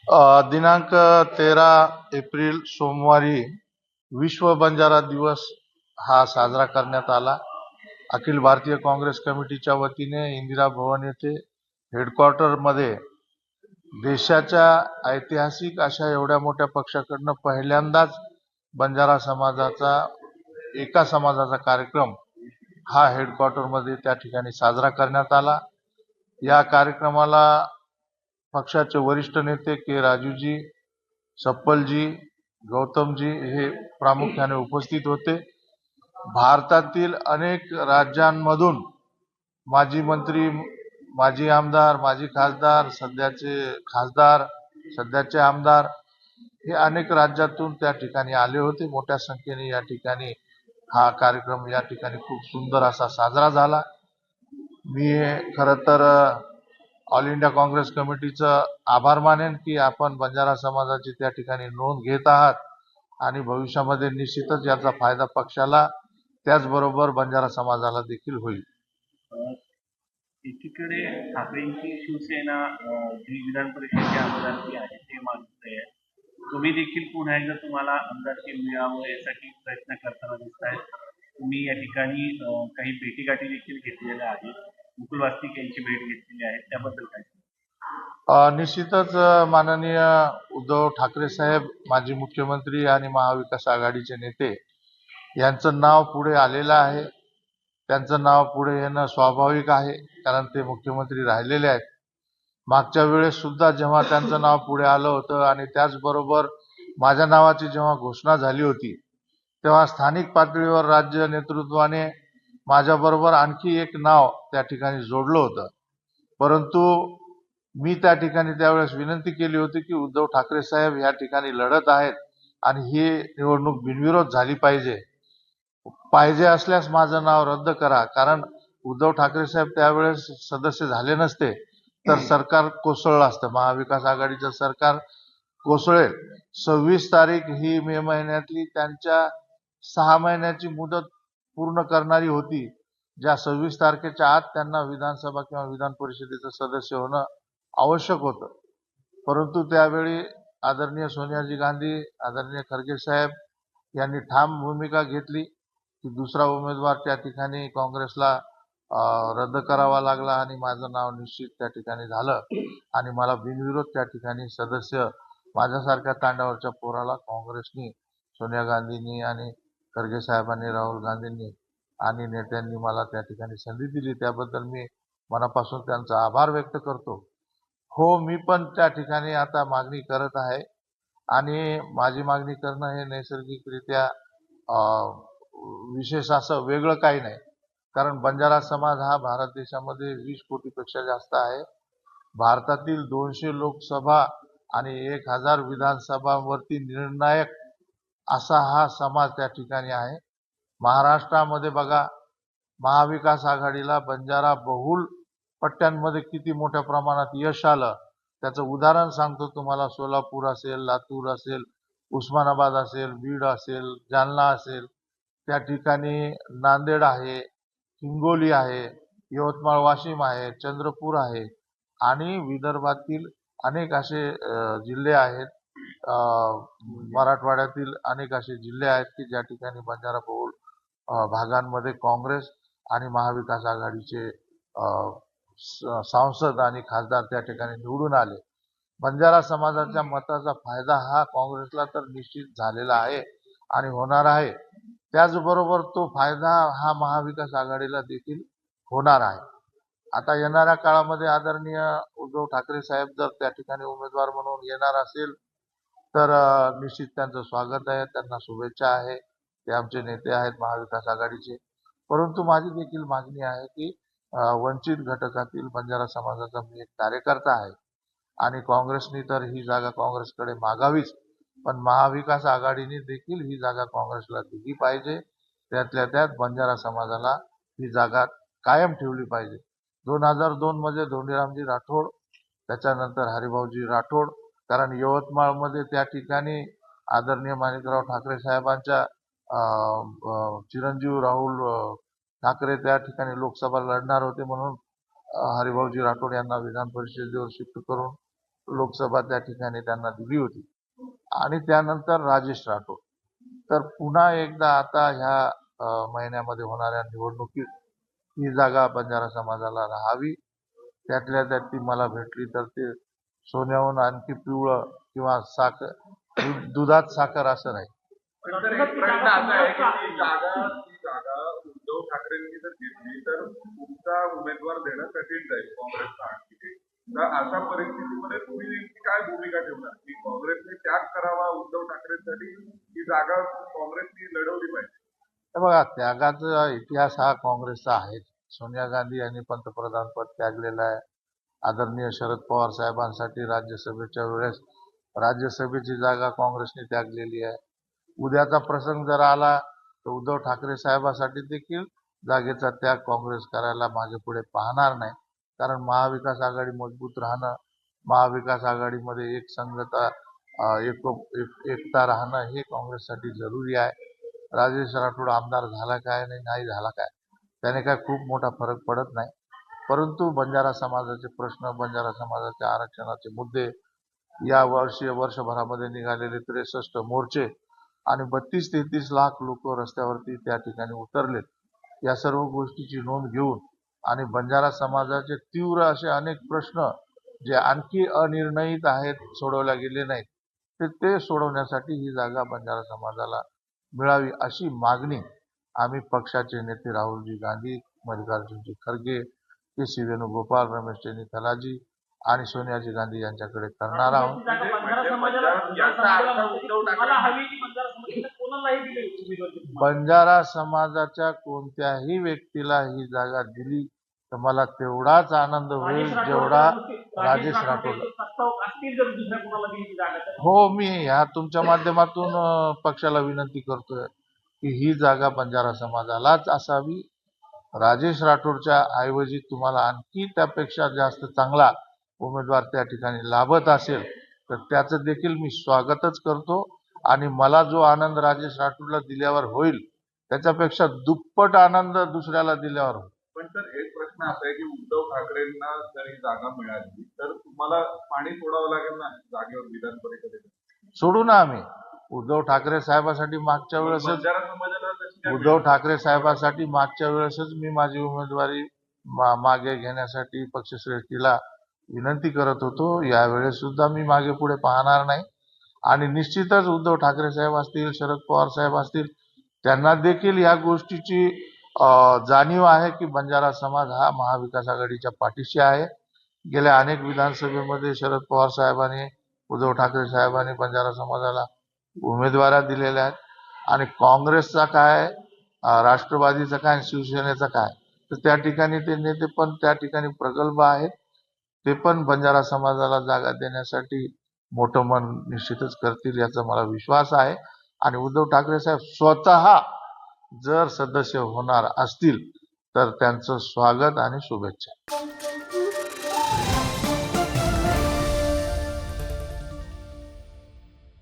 दिनांक 13 एप्रिल सोमवारी विश्व बंजारा दिवस हा साजरा करण्यात आला. अखिल भारतीय काँग्रेस कमिटीच्या वतीने इंदिरा भवन येथे हेडक्वार्टरमध्ये देशाच्या ऐतिहासिक अशा एवढ्या मोठ्या पक्षाकडनं पहिल्यांदाच बंजारा समाजाचा एका समाजाचा कार्यक्रम हा हेडक्वार्टरमध्ये त्या ठिकाणी साजरा करण्यात आला. या कार्यक्रमाला पक्षाचे वरिष्ठ नेते के राजूजी, सप्पलजी, गौतमजी हे प्रामुख्याने उपस्थित होते. भारतातील अनेक राज्यांमधून माजी मंत्री, माजी आमदार, माजी खासदार, सध्याचे खासदार, सध्याचे आमदार हे अनेक राज्यातून त्या ठिकाणी आले होते. मोठ्या संख्येने या ठिकाणी हा कार्यक्रम या ठिकाणी खूप सुंदर असा साजरा झाला. मी खरं तर ऑल इंडिया काँग्रेस कमिटीचं आभार मानेन की आपण बंजारा समाजाची त्या ठिकाणी नोंद घेत आहात आणि भविष्यामध्ये निश्चितच याचा फायदा पक्षाला त्याचबरोबर बंजारा समाजाला देखील होईल. एकीकडे ठाकरेंची शिवसेना जी विधान परिषदेची आमदारकी आहे ते मागते आहे. तुम्ही देखील पुन्हा एकदा तुम्हाला आमदारकी मिळावं यासाठी प्रयत्न करताना दिसत आहेत. तुम्ही या ठिकाणी काही भेटीगाठी देखील घेतलेल्या आहेत. मुकुल वासनिक यांची भेट घेतलेली आहे, त्याबद्दल काय? निश्चितच माननीय उद्धव ठाकरे साहेब, माजी मुख्यमंत्री आणि महाविकास आघाडीचे नेते यांचं नाव पुढे आलेलं आहे. त्यांचं नाव पुढे येणं स्वाभाविक आहे, कारण ते मुख्यमंत्री राहिलेले आहेत. मागच्या वेळेस सुद्धा जेव्हा त्यांचं नाव पुढे आलं होतं आणि त्याचबरोबर माझ्या नावाची जेव्हा घोषणा झाली होती, तेव्हा स्थानिक पातळीवर राज्य नेतृत्वाने माझ्याबरोबर आणखी एक नाव त्या ठिकाणी जोडलं होतं. परंतु मी त्या ठिकाणी त्यावेळेस विनंती केली होती की उद्धव ठाकरे साहेब या ठिकाणी लढत आहेत आणि ही निवडणूक बिनविरोध झाली पाहिजे असल्यास माझं नाव रद्द करा, कारण उद्धव ठाकरे साहेब त्यावेळेस सदस्य झाले नसते तर सरकार कोसळलं असतं, महाविकास आघाडीचं सरकार कोसळेल. 26 तारीख ही मे महिन्यातली त्यांच्या 6 महिन्याची मुदत पूर्ण करणारी होती. ज्या 26 तारखेच्या आत त्यांना विधानसभा किंवा विधान परिषदेचं सदस्य होणं आवश्यक होतं. परंतु त्यावेळी आदरणीय सोनियाजी गांधी, आदरणीय खरगे साहेब यांनी ठाम भूमिका घेतली की दुसरा उमेदवार त्या ठिकाणी काँग्रेसला रद्द करावा लागला आणि माझं नाव निश्चित त्या ठिकाणी झालं आणि मला बिनविरोध त्या ठिकाणी सदस्य, माझ्यासारख्या तांड्यावरच्या पोराला काँग्रेसनी, सोनिया गांधींनी आणि खरगे साहेबांनी, राहुल गांधींनी आणि नेत्यांनी मला त्या ठिकाणी संधी दिली. त्याबद्दल मी मनापासून त्यांचा आभार व्यक्त करतो. हो, मी पण त्या ठिकाणी आता मागणी करत आहे आणि माझी मागणी करणं हे नैसर्गिकरित्या विशेष असं वेगळं काही नाही, कारण बंजारा समाज हा भारत देशामध्ये 20 कोटीपेक्षा जास्त आहे. भारतातील 200 लोकसभा आणि 1000 विधानसभांवरती निर्णायक असा हा समाज त्या ठिकाणी आहे. महाराष्ट्रामध्ये बघा, महाविकास आघाडीला बंजारा बहुल पट्ट्यांमध्ये किती मोठ्या प्रमाणात यश आलं त्याचं उदाहरण सांगतो तुम्हाला. सोलापूर असेल, लातूर असेल, उस्मानाबाद असेल, बीड असेल, जालना असेल, त्या ठिकाणी नांदेड आहे, हिंगोली आहे, यवतमाळ, वाशिम आहे, चंद्रपूर आहे आणि विदर्भातील अनेक असे जिल्हे आहेत, मराठवाड्यातील अनेक असे जिल्हे आहेत की ज्या ठिकाणी बंजारा बहुल भागांमध्ये काँग्रेस आणि महाविकास आघाडीचे सांसद आणि खासदार त्या ठिकाणी निवडून आले. बंजारा समाजाच्या मताचा फायदा हा काँग्रेसला तर निश्चित झालेला आहे आणि होणार आहे. त्याचबरोबर तो फायदा हा महाविकास आघाडीला देखील होणार आहे. आता येणाऱ्या काळामध्ये आदरणीय उद्धव ठाकरे साहेब जर त्या ठिकाणी उमेदवार म्हणून येणार असेल तर निश्चित त्यांचं स्वागत आहे, त्यांना शुभेच्छा आहे. ते आमचे नेते आहेत महाविकास आघाडीचे. परंतु माझी देखील मागणी आहे की वंचित घटकातील बंजारा समाजाचा मी एक कार्यकर्ता आहे आणि काँग्रेसनी तर ही जागा काँग्रेसकडे मागावीच, पण महाविकास आघाडीने देखील ही जागा काँग्रेसला दिली पाहिजे. त्यातल्या त्यात बंजारा समाजाला ही जागा कायम ठेवली पाहिजे. 2002 मध्ये धोंडीरामजी राठोड, त्याच्यानंतर हरिभाऊजी राठोड, कारण यवतमाळमध्ये त्या ठिकाणी आदरणीय माणिकराव ठाकरे साहेबांच्या चिरंजीव राहुल ठाकरे त्या ठिकाणी लोकसभा लढणार होते, म्हणून हरिभाऊजी राठोड यांना विधान परिषदेवर शिफ्ट करून लोकसभा त्या ठिकाणी त्यांना दिली होती. आणि त्यानंतर राजेश राठोड. तर पुन्हा एकदा आता ह्या महिन्यामध्ये होणाऱ्या निवडणुकीत ही जागा बंजारा समाजाला राहावी. त्यातल्या त्यात ती मला भेटली तर ते सोन्याहून आणखी पिवळं किंवा साखर दुधात साखर असं नाही. पण तर एक प्रश्न असा आहे की ती जागा उद्धव ठाकरेंनी जर घेतली तर तुमचा उमेदवार देणं कठीण जाईल काँग्रेसचा आणखी. तर अशा परिस्थितीमध्ये तुम्ही नेमकी काय भूमिका ठेवणार की काँग्रेसने त्याग करावा उद्धव ठाकरेंसाठी ही जागा काँग्रेसनी लढवली पाहिजे? हे बघा, त्यागाचा इतिहास हा काँग्रेसचा आहे. सोनिया गांधी यांनी पंतप्रधान पद त्यागलेलं आहे. आदरणीय शरद पवार साहेबांसाठी राज्यसभेच्या वेळेस राज्यसभेची जागा काँग्रेसने त्यागलेली आहे. उद्याचा प्रसंग जर आला तर उद्धव ठाकरे साहेबांसाठी देखील जागेचा त्याग काँग्रेस करायला मागे पुढे पाहणार नाही. कारण महाविकास आघाडी मजबूत राहणं, महाविकास आघाडीमध्ये एक संघता एकता राहणं हे काँग्रेससाठी जरुरी आहे. राजेश राठोड आमदार झाला काय नाही झाला काय त्याने काय खूप मोठा फरक पडत नाही. परंतु बंजारा समाजाचे प्रश्न, बंजारा समाजाच्या आरक्षणाचे मुद्दे, या वर्षभरामध्ये निघालेले 63 मोर्चे आणि 32-33 लाख लोक रस्त्यावरती त्या ठिकाणी उतरलेत. या सर्व गोष्टीची नोंद घेऊन आणि बंजारा समाजाचे तीव्र असे अनेक प्रश्न जे आणखी अनिर्णयित आहेत, सोडवल्या गेले नाहीत, ते सोडवण्यासाठी ही जागा बंजारा समाजाला मिळावी अशी मागणी आम्ही पक्षाचे नेते राहुलजी गांधी, मल्लिकार्जुनजी खरगे, के.सी. वेणुगोपाल, रमेश टेनिथलाजी आणि सोनियाजी गांधी यांच्याकडे करणार आहोत. बंजारा समाजाच्या कोणत्याही व्यक्तीला ही जागा दिली तर मला तेवढाच आनंद होईल जेवढा राजेश राठोड. हो, मी ह्या तुमच्या माध्यमातून पक्षाला विनंती करतोय की ही जागा बंजारा समाजालाच असावी. राजेश राठोडच्या ऐवजी तुम्हाला आणखी त्यापेक्षा जास्त चांगला उमेदवार त्या ठिकाणी लाभत असेल तर त्याचं देखील मी स्वागतच करतो. आणि मला जो आनंद राजेश राठोडला दिल्यावर होईल त्याच्यापेक्षा दुप्पट आनंद दुसऱ्याला दिल्यावर होईल. पण तर एक प्रश्न असा आहे की उद्धव ठाकरेंना जर ही जागा मिळाली तर तुम्हाला पाणी सोडावं लागेल ना जागेवर विधान परिषदेत? सोडू ना आम्ही. उद्धव ठाकरे साहेबांसाठी मागच्या वेळेसच बंजारा समाजाला तशी काय उद्धव ठाकरे साहेबांसाठी मागच्या वेळेसच मी माझी उमेदवारी मागे घेण्यासाठी पक्षश्रेष्ठीला विनंती करत होतो. यावेळेस सुद्धा मी मागे पुढे पाहणार नाही. आणि निश्चितच उद्धव ठाकरे साहेब असतील, शरद पवार साहेब असतील, त्यांना देखील या गोष्टीची जाणीव आहे की बंजारा समाज हा महाविकास आघाडीच्या पाठीशी आहे. गेल्या अनेक विधानसभेमध्ये शरद पवार साहेबांनी, उद्धव ठाकरे साहेबांनी बंजारा समाजाला उमेदवाऱ्या दिलेल्या आहेत. आणि काँग्रेसचा काय, राष्ट्रवादीचा काय, शिवसेनेचा काय, तर त्या ठिकाणी ते नेते पण त्या ठिकाणी प्रगल्भ आहेत. ते पण बंजारा समाजाला जागा देण्यासाठी मोठं मन निश्चितच करतील याचा मला विश्वास आहे. आणि उद्धव ठाकरे साहेब स्वतः जर सदस्य होणार असतील तर त्यांचं स्वागत आणि शुभेच्छा.